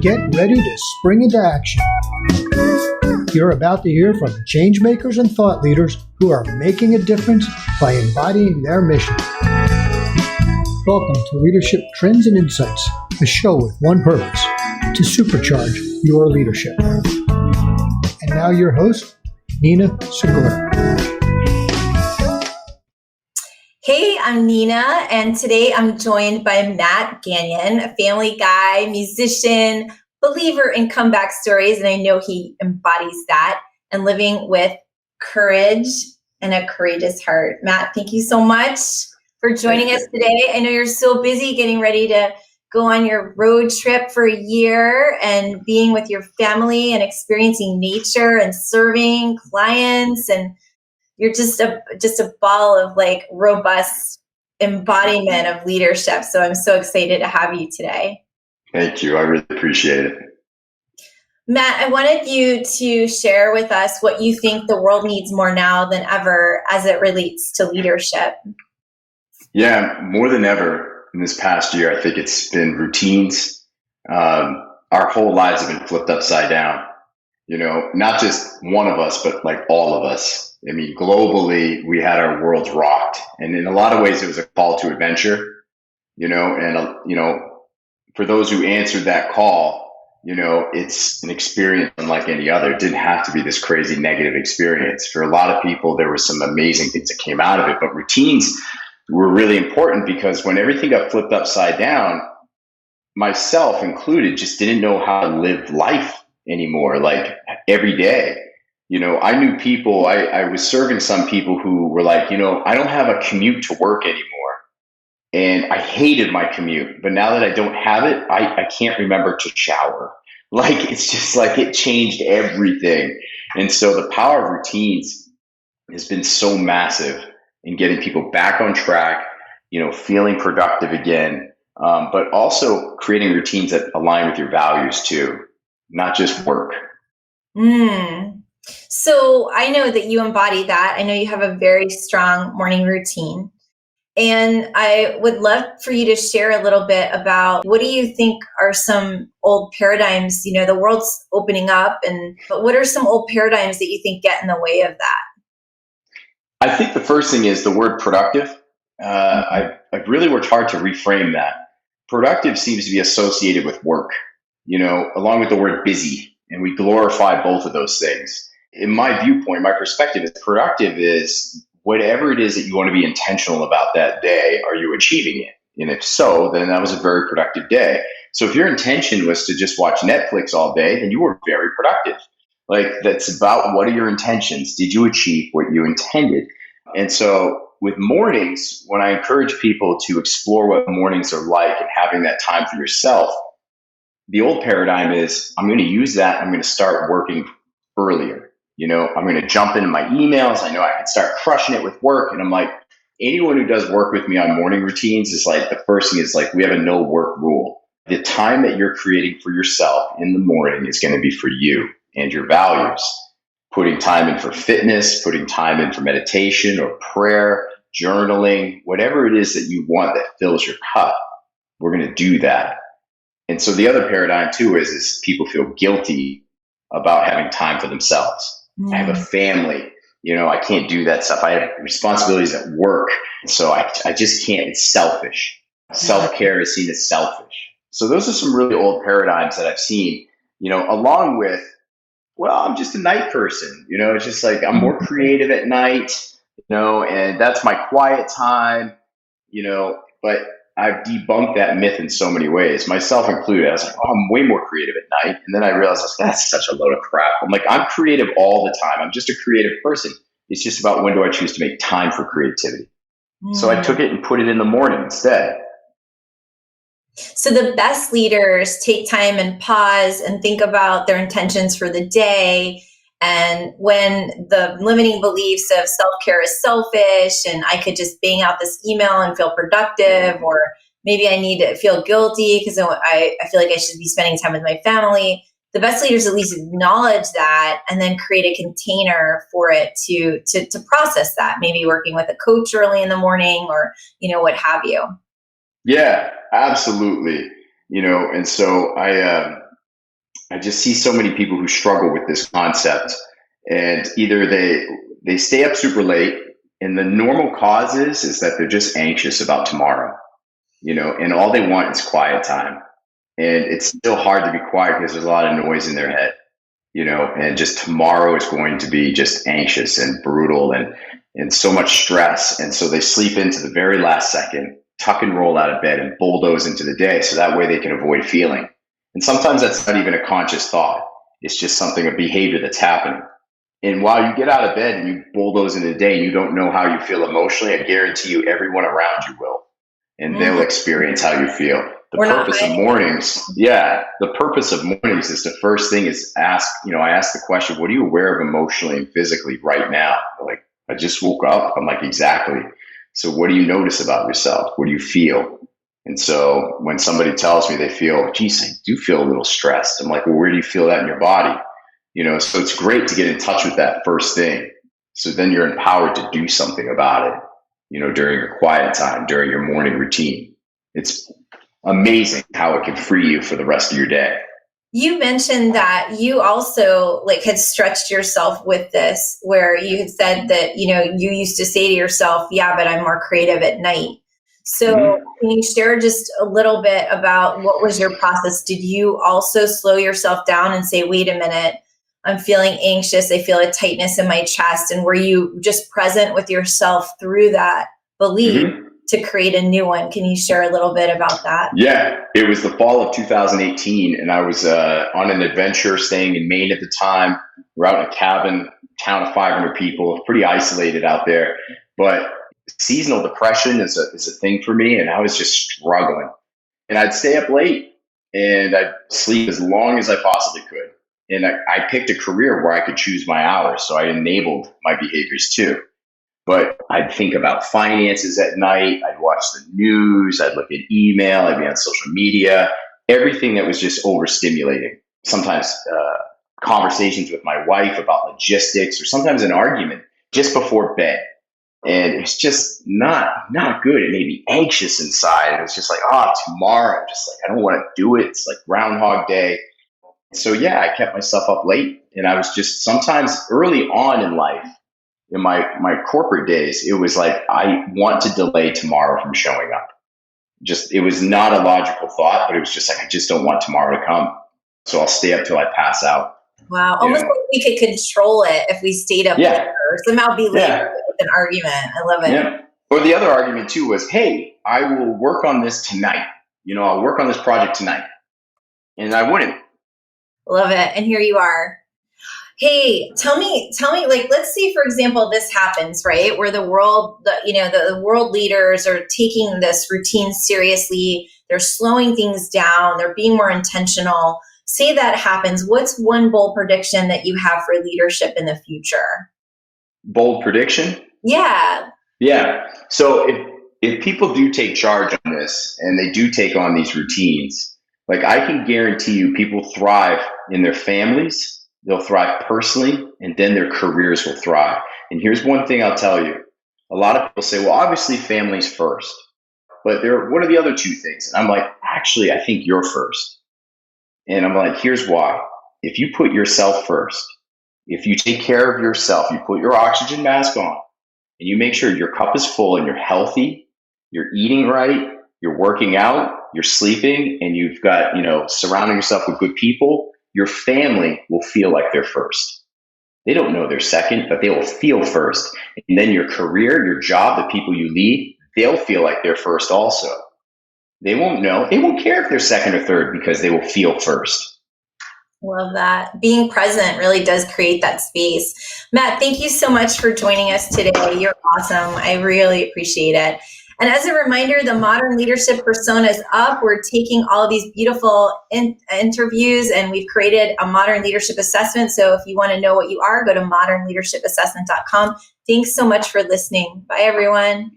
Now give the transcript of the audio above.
get ready to spring into action. You're about to hear from changemakers and thought leaders who are making a difference by embodying their mission. Welcome to Leadership Trends and Insights, a show with one purpose: to supercharge your leadership. And now your host, Nina Segura. Hey, I'm Nina, and today I'm joined by Matt Gagnon, a family guy, musician, believer in comeback stories, and I know he embodies that, and living with courage and a courageous heart. Matt, thank you so much for joining us today. I know you're so busy getting ready to go on your road trip for a year and being with your family and experiencing nature and serving clients, and you're just a ball of like robust embodiment of leadership. So I'm so excited to have you today. Thank you. I really appreciate it. Matt, I wanted you to share with us what you think the world needs more now than ever as it relates to leadership. Yeah, more than ever in this past year, I think it's been routines. Our whole lives have been flipped upside down. You know, not just one of us, but like all of us. I mean, globally, we had our worlds rocked. And in a lot of ways, it was a call to adventure, for those who answered that call, it's an experience unlike any other. It didn't have to be this crazy negative experience. For a lot of people, there were some amazing things that came out of it. But routines were really important because when everything got flipped upside down, myself included, just didn't know how to live life anymore, like every day. I knew people, I was serving some people who were like, I don't have a commute to work anymore. And I hated my commute. But now that I don't have it, I can't remember to shower. Like, it's just like it changed everything. And so the power of routines has been so massive in getting people back on track, feeling productive again, but also creating routines that align with your values too, not just work. So I know that you embody that. I know you have a very strong morning routine. And I would love for you to share a little bit about what do you think are some old paradigms? The world's opening up, but what are some old paradigms that you think get in the way of that? I think the first thing is the word productive. I've really worked hard to reframe that. Productive seems to be associated with work, along with the word busy, and we glorify both of those things. In my viewpoint, my perspective is productive is whatever it is that you want to be intentional about that day, are you achieving it? And if so, then that was a very productive day. So if your intention was to just watch Netflix all day, then you were very productive. Like, that's about what are your intentions? Did you achieve what you intended? And so with mornings, when I encourage people to explore what mornings are like and having that time for yourself, the old paradigm is I'm going to use that. I'm going to start working earlier. I'm going to jump into my emails. I know I can start crushing it with work. And I'm like, anyone who does work with me on morning routines is like, the first thing is like, we have a no work rule. The time that you're creating for yourself in the morning is going to be for you and your values. Putting time in for fitness, putting time in for meditation or prayer, journaling, whatever it is that you want that fills your cup, we're going to do that. And so the other paradigm too is people feel guilty about having time for themselves. I have a family, I can't do that stuff. I have responsibilities at work. So I just can't. It's selfish. Self-care is seen as selfish. So those are some really old paradigms that I've seen, along with, well, I'm just a night person, it's just like I'm more creative at night, and that's my quiet time, but I've debunked that myth in so many ways, myself included. I was like, I'm way more creative at night. And then I realized that's such a load of crap. I'm like, I'm creative all the time. I'm just a creative person. It's just about when do I choose to make time for creativity. So I took it and put it in the morning instead. So the best leaders take time and pause and think about their intentions for the day. And when the limiting beliefs of self-care is selfish and I could just bang out this email and feel productive, or maybe I need to feel guilty because I feel like I should be spending time with my family, the best leaders at least acknowledge that and then create a container for it to process that, maybe working with a coach early in the morning or, what have you. Yeah, absolutely. And so I just see so many people who struggle with this concept, and either they stay up super late, and the normal cause is that they're just anxious about tomorrow, and all they want is quiet time. And it's still hard to be quiet because there's a lot of noise in their head, and just tomorrow is going to be just anxious and brutal and so much stress. And so they sleep into the very last second, tuck and roll out of bed and bulldoze into the day. So that way they can avoid feeling. And sometimes that's not even a conscious thought. It's just a behavior that's happening. And while you get out of bed and you bulldoze into the day and you don't know how you feel emotionally, I guarantee you everyone around you will. And they'll experience how you feel. The purpose of mornings is the first thing is I ask the question, what are you aware of emotionally and physically right now? They're like, I just woke up. I'm like, exactly. So what do you notice about yourself? What do you feel? And so when somebody tells me they feel, geez, I do feel a little stressed. I'm like, well, where do you feel that in your body? So it's great to get in touch with that first thing. So then you're empowered to do something about it, during your quiet time, during your morning routine. It's amazing how it can free you for the rest of your day. You mentioned that you also had stretched yourself with this, where you had said that, you used to say to yourself, yeah, but I'm more creative at night. So can you share just a little bit about what was your process? Did you also slow yourself down and say, wait a minute, I'm feeling anxious. I feel a tightness in my chest. And were you just present with yourself through that belief to create a new one? Can you share a little bit about that? Yeah, it was the fall of 2018, and I was on an adventure staying in Maine at the time. We're out in a cabin, town of 500 people, pretty isolated out there. But seasonal depression is a thing for me, and I was just struggling. And I'd stay up late, and I'd sleep as long as I possibly could. And I picked a career where I could choose my hours, so I enabled my behaviors too. But I'd think about finances at night. I'd watch the news. I'd look at email. I'd be on social media. Everything that was just overstimulating. Sometimes conversations with my wife about logistics, or sometimes an argument just before bed. And it's just not good. It made me anxious inside. It was just like, tomorrow. I'm just like, I don't want to do it. It's like Groundhog Day. So yeah, I kept myself up late, and I was just sometimes early on in life, in my corporate days, it was like, I want to delay tomorrow from showing up. It was not a logical thought, but it was just like, I just don't want tomorrow to come. So I'll stay up till I pass out. Wow. Almost like we could control it if we stayed up later, or somehow be late with an argument. I love it. Yeah. Or the other argument too was, hey, I will work on this tonight. I'll work on this project tonight. And I wouldn't. Love it. And here you are. Hey, tell me, let's say, for example, this happens, right? Where the world leaders are taking this routine seriously. They're slowing things down. They're being more intentional. Say that happens. What's one bold prediction that you have for leadership in the future? Bold prediction? Yeah. Yeah. So if people do take charge on this and they do take on these routines, I can guarantee you people thrive in their families, they'll thrive personally, and then their careers will thrive. And here's one thing I'll tell you. A lot of people say, well, obviously family's first, but what are the other two things? And I'm like, actually, I think you're first. And I'm like, here's why. If you put yourself first, if you take care of yourself, you put your oxygen mask on, and you make sure your cup is full and you're healthy, you're eating right, you're working out, you're sleeping, and you've got, surrounding yourself with good people, your family will feel like they're first. They don't know they're second, but they will feel first. And then your career, your job, the people you lead, they'll feel like they're first also. They won't know. They won't care if they're second or third because they will feel first. Love that. Being present really does create that space. Matt, thank you so much for joining us today. You're awesome. I really appreciate it. And as a reminder, the Modern Leadership Persona is up. We're taking all of these beautiful interviews, and we've created a Modern Leadership Assessment. So if you want to know what you are, go to modernleadershipassessment.com. Thanks so much for listening. Bye, everyone.